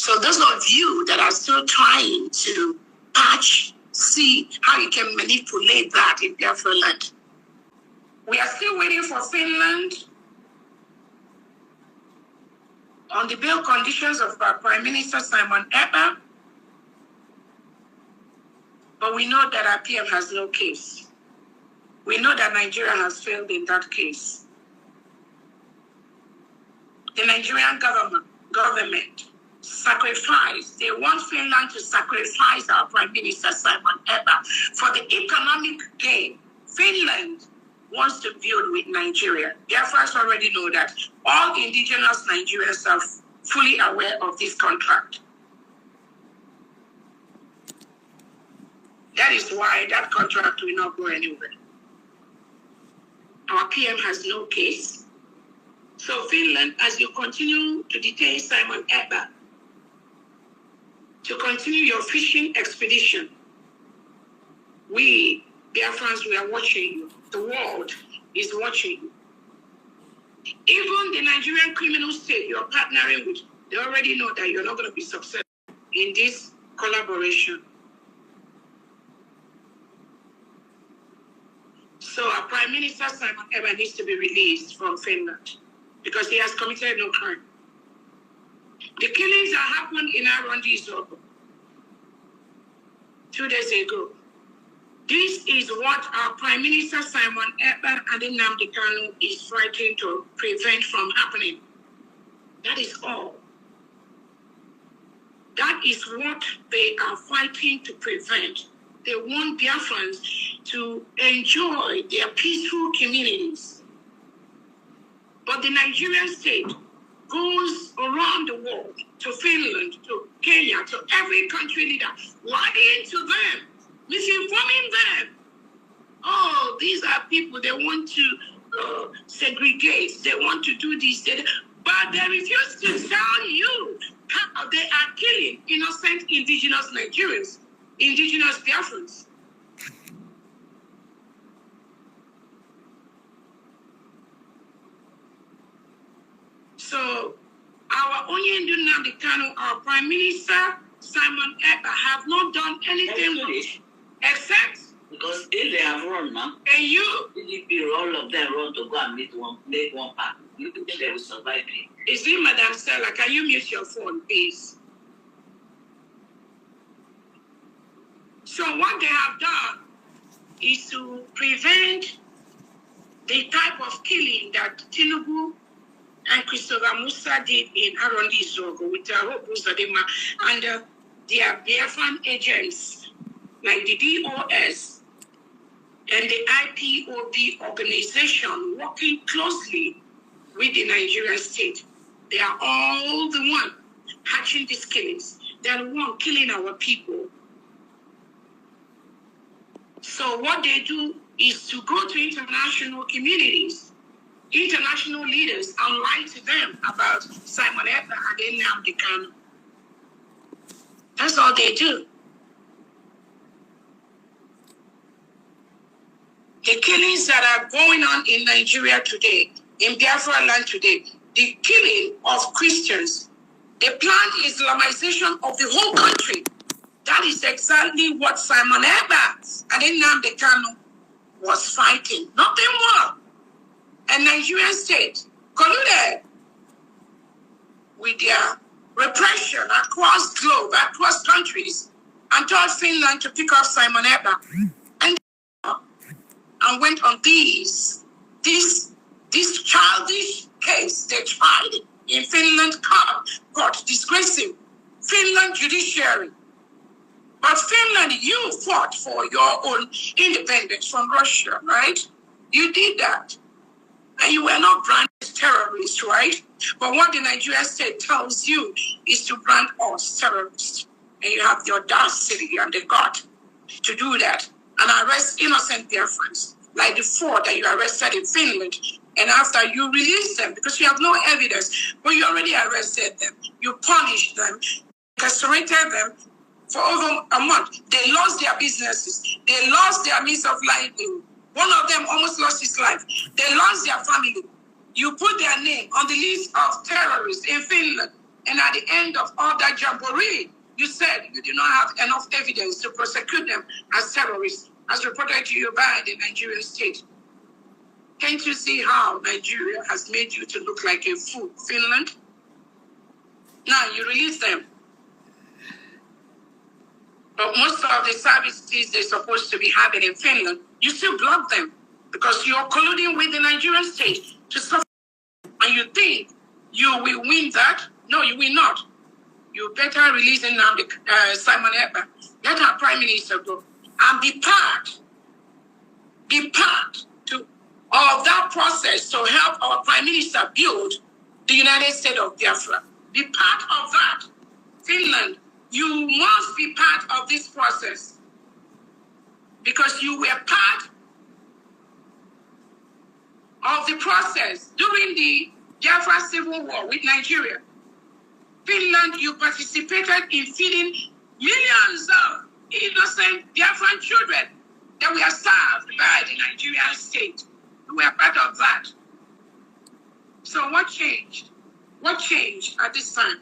So those of you that are still trying to patch, see how you can manipulate that in Biafran land. We are still waiting for Finland on the bail conditions of our Prime Minister Simon Ekpa. But we know that our PM has no case. We know that Nigeria has failed in that case. The Nigerian government sacrificed. They want Finland to sacrifice our Prime Minister Simon Ekpa for the economic gain. Finland wants to build with Nigeria. Biafrans already know that. All indigenous Nigerians are fully aware of this contract. That is why that contract will not go anywhere. Our PM has no case. So Finland, as you continue to detain Simon Ekpa, to continue your fishing expedition, we, Biafrans, we are watching you. The world is watching you. Even the Nigerian criminal state you're partnering with, they already know that you're not going to be successful in this collaboration. So our Prime Minister Simon Ekpa needs to be released from Finland because he has committed no crime. The killings that happened in Arundi 2 days ago, this is what our Prime Minister Simon Ekpa and Nnamdi Kanu is fighting to prevent from happening. That is all. That is what they are fighting to prevent. They want Biafrans to enjoy their peaceful communities. But the Nigerian state goes around the world, to Finland, to Kenya, to every country leader, lying to them, misinforming them. Oh, these are people, they want to segregate, they want to do this, but they refuse to tell you how they are killing innocent indigenous Nigerians, indigenous Biafrans. So, our Onyendu Nnamdi Kanu, our Prime Minister, Simon Ekpa, have not done anything wrong, except because if they have run now, and you, all of them run to go and make one pack. You think they will survive it? Is it Madam Stella? Can you mute your phone, please? So what they have done is to prevent the type of killing that Tinubu and Christopher Musa did in Arundi Zogo with Hope Uzodinma and their Biafran agents like the DOS and the IPOB organization working closely with the Nigerian state. They are all the one hatching these killings. They are the one killing our people. So what they do is to go to international communities, international leaders, and lie to them about Simon Ekpa and Nnamdi Kanu. That's all they do. The killings that are going on in Nigeria today, in Biafra land today, the killing of Christians, the planned Islamization of the whole country, that is exactly what Simon Ekpa and Nnamdi Kanu was fighting. Nothing more. And Nigerian state colluded with their repression across globe, across countries, and told Finland to pick up Simon Ekpa and went on this childish case they tried in Finland court, disgracing Finland judiciary. But Finland, you fought for your own independence from Russia, right? You did that. And you were not branded as terrorists, right? But what the Nigerian state tells you is to brand us terrorists. And you have the audacity and the gut to do that and arrest innocent Biafrans, like the 4 that you arrested in Finland. And after you release them, because you have no evidence, but you already arrested them, you punished them, incarcerated them for over a month. They lost their businesses. They lost their means of livelihood. One of them almost lost his life. They lost their family. You put their name on the list of terrorists in Finland. And at the end of all that jamboree, you said you did not have enough evidence to prosecute them as terrorists, as reported to you by the Nigerian state. Can't you see how Nigeria has made you to look like a fool, Finland? Now you release them. But most of the services they're supposed to be having in Finland, you still block them because you're colluding with the Nigerian state to suffer. And you think you will win that? No, you will not. You better release Simon Ekpa. Let our prime minister go and be part of that process to help our prime minister build the United States of Biafra. Be part of that. Finland, you must be part of this process because you were part of the process during the Biafra Civil War with Nigeria. Finland, you participated in feeding millions of innocent Biafran children that were served by the Nigerian state. You were part of that. So what changed? What changed at this time?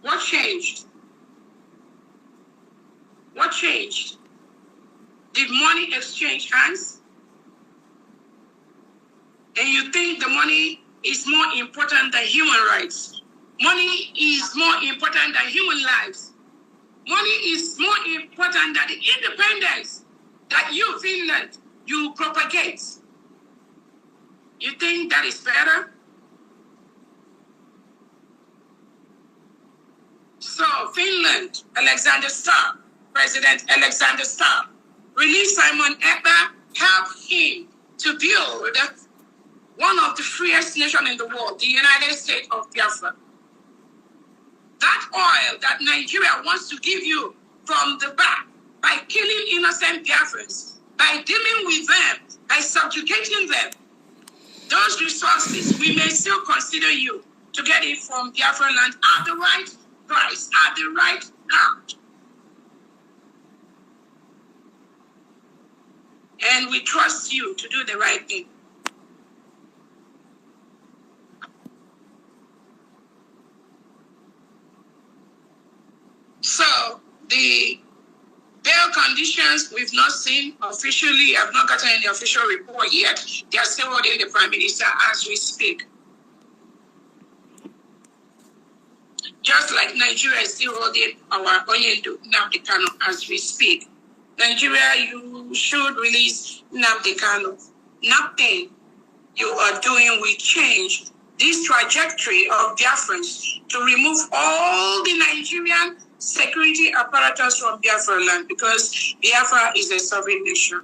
What changed? What changed? Did money exchange hands? And you think the money is more important than human rights? Money is more important than human lives. Money is more important than the independence that you, Finland, you propagate. You think that is better? So Finland, President Alexander Stubb, released Simon Ekpa, helped him to build one of the freest nations in the world, the United States of Biafra. That oil that Nigeria wants to give you from the back by killing innocent Biafrans, by dealing with them, by subjugating them, those resources, we may still consider you to get it from Biafra land at the right price, at the right count. And we trust you to do the right thing. So the bail conditions we've not seen officially. I've not gotten any official report yet. They are still holding the prime minister as we speak. Just like Nigeria is still holding our Onyendu Nnamdi Kanu as we speak. Nigeria, you should release Nnamdi Kanu. Nothing you are doing will change this trajectory of Biafrans to remove all the Nigerian security apparatus from Biafra land because Biafra is a sovereign nation.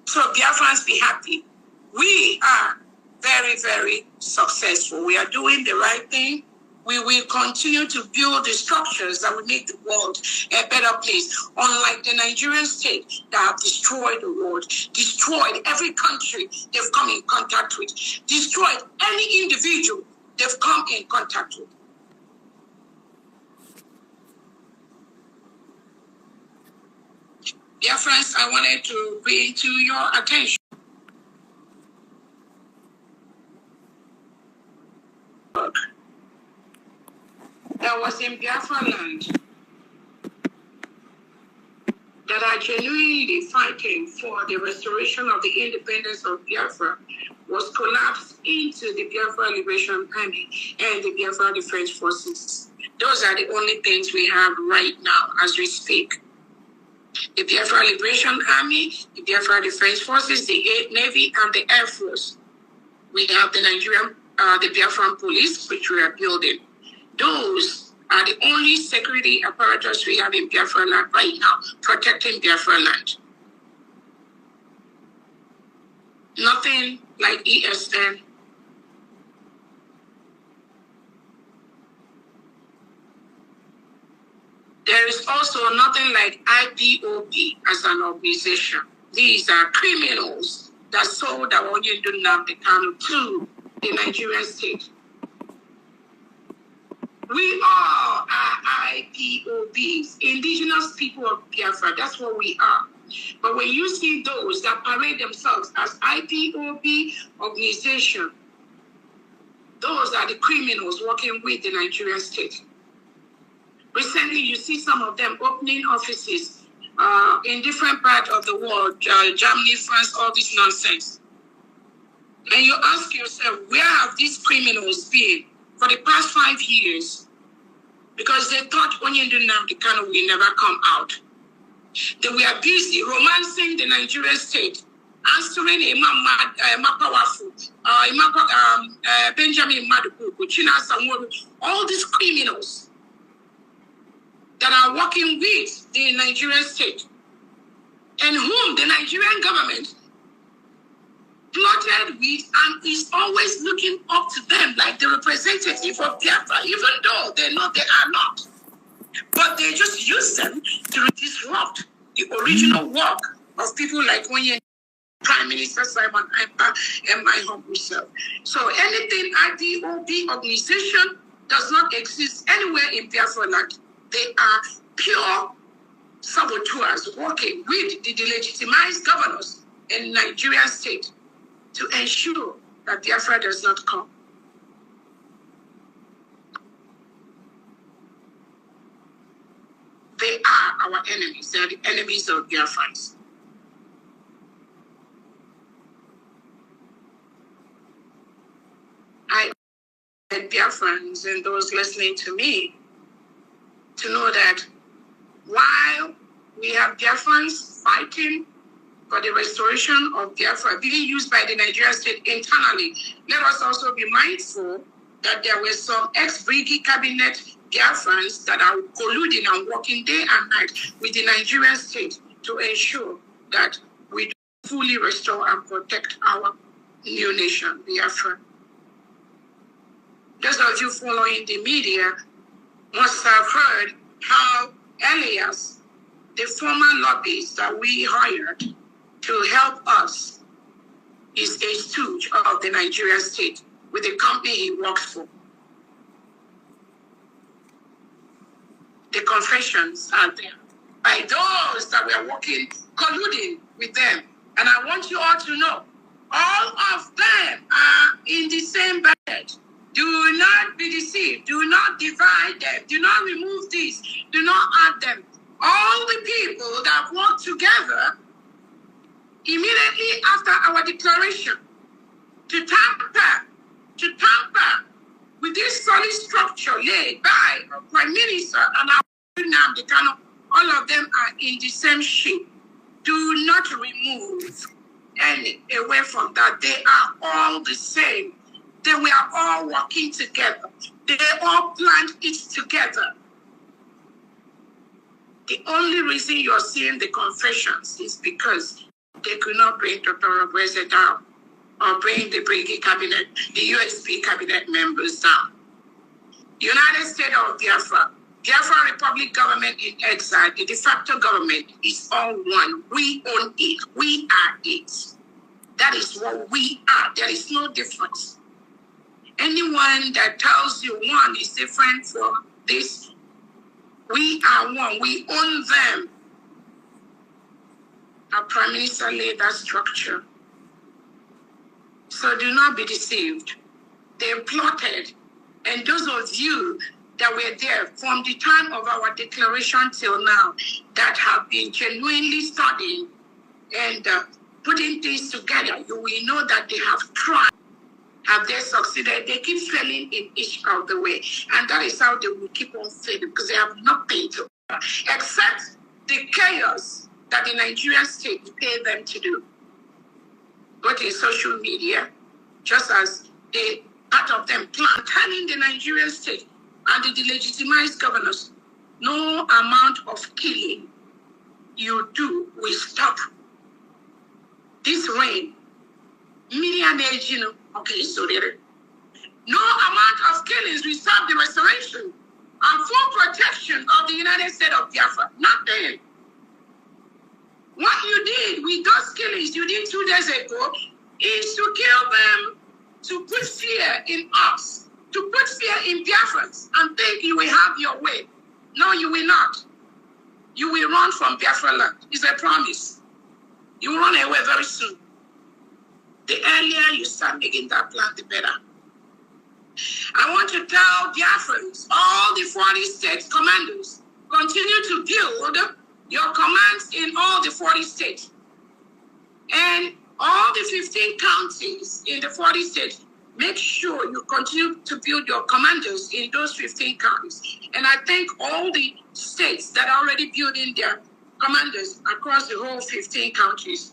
So Biafrans, be happy. We are very, very successful. We are doing the right thing. We will continue to build the structures that will make the world a better place. Unlike the Nigerian state that have destroyed the world, destroyed every country they've come in contact with, destroyed any individual they've come in contact with. Dear friends, I wanted to bring to your attention that was in Biafra land that are genuinely fighting for the restoration of the independence of Biafra was collapsed into the Biafra Liberation Army and the Biafra Defense Forces. Those are the only things we have right now as we speak. The Biafra Liberation Army, the Biafra Defense Forces, the Navy, and the Air Force. We have the the Biafran Police, which we are building. Those are the only security apparatus we have in Biafra land right now, protecting Biafra land. Nothing like ESN. There is also nothing like IPOB as an organization. These are criminals that sold our Onyendu Nnamdi Kanu to the Nigerian state. We all are IPOBs, indigenous people of Biafra. That's what we are. But when you see those that parade themselves as IPOB organization, those are the criminals working with the Nigerian state. Recently, you see some of them opening offices in different parts of the world, Germany, France, all this nonsense. And you ask yourself, where have these criminals been for the past 5 years? Because they thought Onyendunam Nnamdi will never come out. They were busy romancing the Nigerian state, answering powerful, Benjamin Madubuku, China Samoru, all these criminals that are working with the Nigerian state, and whom the Nigerian government plotted with and is always looking up to them like the representative of Biafra, even though they know they are not. But they just use them to disrupt the original work of people like Onye, Prime Minister Simon Ekpa, and my humble self. So anything IPOB organization does not exist anywhere in Biafra land. They are pure saboteurs working with the delegitimized governors in Nigerian state to ensure that Biafra does not come. They are our enemies. They are the enemies of Biafrans. I and Biafrans and those listening to me to know that while we have Biafrans fighting for the restoration of Biafra being used by the Nigerian state internally, let us also be mindful that there were some ex-Brigade cabinet Biafrans that are colluding and working day and night with the Nigerian state to ensure that we fully restore and protect our new nation, Biafra. Those of you following the media must have heard how Elias, the former lobbyist that we hired to help us, is a stooge of the Nigerian state with the company he works for. The confessions are there by those that were working, colluding with them. And I want you all to know, all of them are in the same bed. Do not be deceived. Do not divide them. Do not remove these. Do not add them. All the people that work together immediately after our declaration to tamper with this solid structure laid by our Prime Minister and our Nnamdi Kanu, all of them are in the same ship. Do not remove any away from that. They are all the same. They were all working together. They all planned it together. The only reason you're seeing the confessions is because they could not bring Dr. Orabueze down or bring the Brigade cabinet, the USB cabinet members down. United States of Biafra, Biafra Republic government in exile, the de facto government is all one. We own it. We are it. That is what we are. There is no difference. Anyone that tells you one is different from this, we are one. We own them. Our Prime Minister laid that structure. So do not be deceived. They plotted. And those of you that were there from the time of our declaration till now, that have been genuinely studying and putting things together, you will know that they have tried. Have they succeeded? They keep failing in each of the way. And that is how they will keep on failing, because they have nothing to except the chaos that the Nigerian state pay them to do. But in social media, just as they, part of them plan turning the Nigerian state and the delegitimized governors, no amount of killing you do will stop this reign. Okay, so no amount of killings will stop the restoration and full protection of the United States of Biafra. Nothing. What you did with those killings you did 2 days ago is to kill them, to put fear in us, to put fear in Biafrans and think you will have your way. No, you will not. You will run from Biafra land. It's a promise. You will run away very soon. The earlier you start making that plan, the better. I want to tell Biafrans, all the 40 state commanders, continue to build your commands in all the 40 states. And all the 15 counties in the 40 states, make sure you continue to build your commanders in those 15 counties. And I thank all the states that are already building their commanders across the whole 15 counties.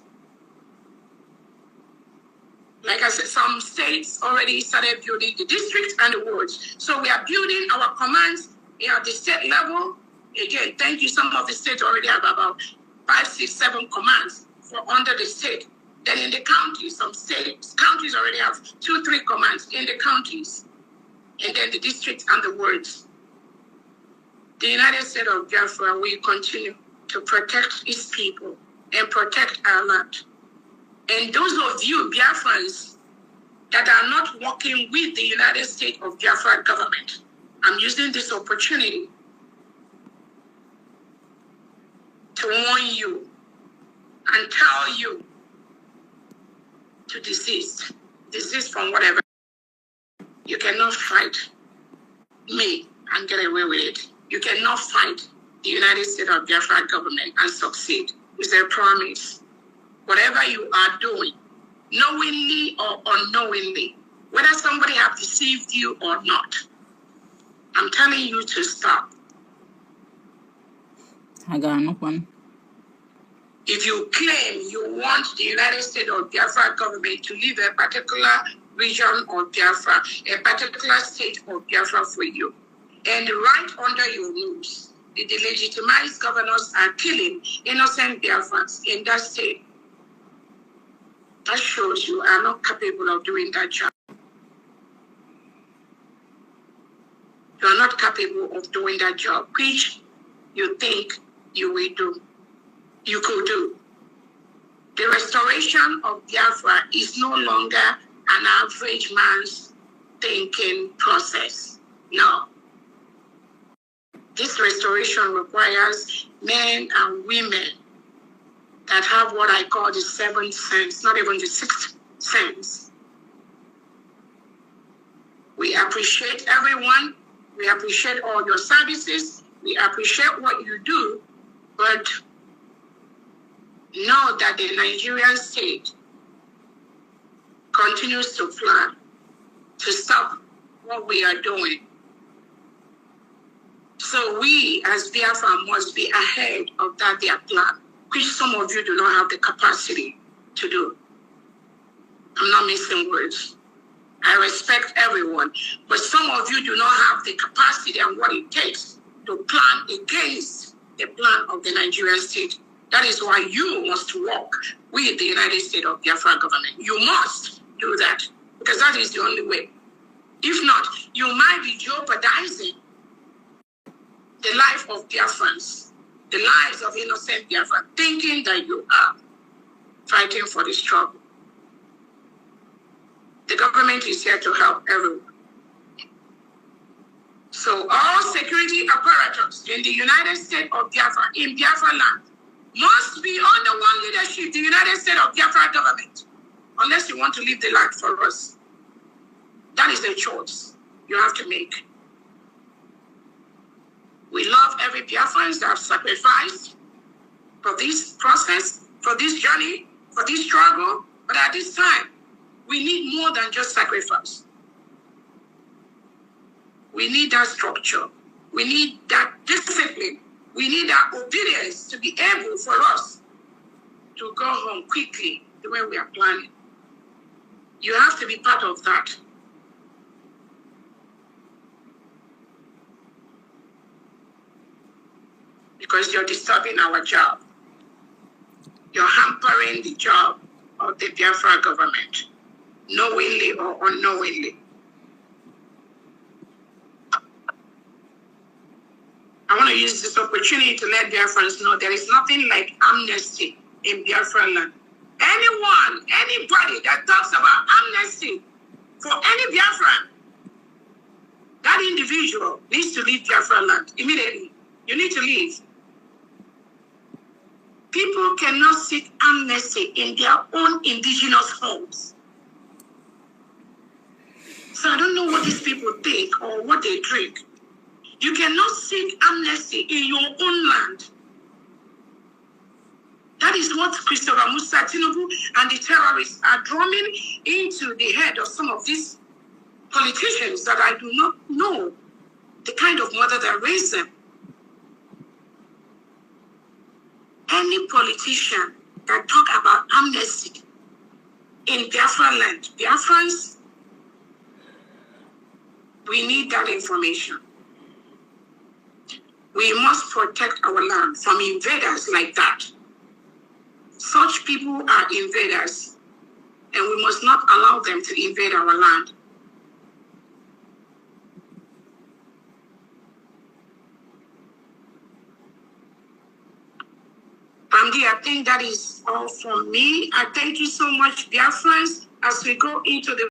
Like I said, some states already started building the districts and the wards. So we are building our commands at the state level. Again, thank you. Some of the states already have about 5, 6, 7 commands for under the state. Then in the counties, some counties already have 2, 3 commands in the counties. And then the districts and the wards. The United States of Biafra will continue to protect its people and protect our land. And those of you, Biafrans, that are not working with the United States of Biafra government, I'm using this opportunity to warn you and tell you to desist. Desist from whatever. You cannot fight me and get away with it. You cannot fight the United States of Biafra government and succeed. It's a promise. Whatever you are doing, knowingly or unknowingly, whether somebody has deceived you or not, I'm telling you to stop. I got no one. If you claim you want the United States of Biafra government to leave a particular region of Biafra, a particular state of Biafra for you, and right under your nose, the delegitimized governors are killing innocent Biafrans in that state, that shows you are not capable of doing that job. You are not capable of doing that job, which you think you will do. You could do. The restoration of Biafra is no longer an average man's thinking process. No. This restoration requires men and women that have what I call the 7th sense, not even the 6th sense. We appreciate everyone. We appreciate all your services. We appreciate what you do. But know that the Nigerian state continues to plan to stop what we are doing. So we, as Biafra, must be ahead of that their plan, which some of you do not have the capacity to do. I'm not missing words. I respect everyone, but some of you do not have the capacity and what it takes to plan against the plan of the Nigerian state. That is why you must work with the United States of Biafra government. You must do that, because that is the only way. If not, you might be jeopardizing the life of Biafrans, the lives of innocent Biafrans, thinking that you are fighting for the struggle. The government is here to help everyone. So all security apparatus in the United States of Biafra, in Biafra land, must be under one leadership, the United States of Biafra government, unless you want to leave the land for us. That is a choice you have to make. We love every Biafrans that have sacrificed for this process, for this journey, for this struggle, but at this time, we need more than just sacrifice. We need that structure. We need that discipline. We need that obedience to be able for us to go home quickly the way we are planning. You have to be part of that. Because you're disturbing our job. You're hampering the job of the Biafra government, knowingly or unknowingly. I want to use this opportunity to let Biafrans know there is nothing like amnesty in Biafra land. Anyone, anybody that talks about amnesty for any Biafran, that individual needs to leave Biafra land immediately. You need to leave. People cannot seek amnesty in their own indigenous homes. So I don't know what these people think or what they drink. You cannot seek amnesty in your own land. That is what Christopher Musa Tinubu and the terrorists are drumming into the head of some of these politicians that I do not know the kind of mother that raised them. Any politician that talk about amnesty in Biafran land, Biafrans, we need that information. We must protect our land from invaders like that. Such people are invaders, and we must not allow them to invade our land. I think that is all from me. I thank you so much, dear friends, as we go into the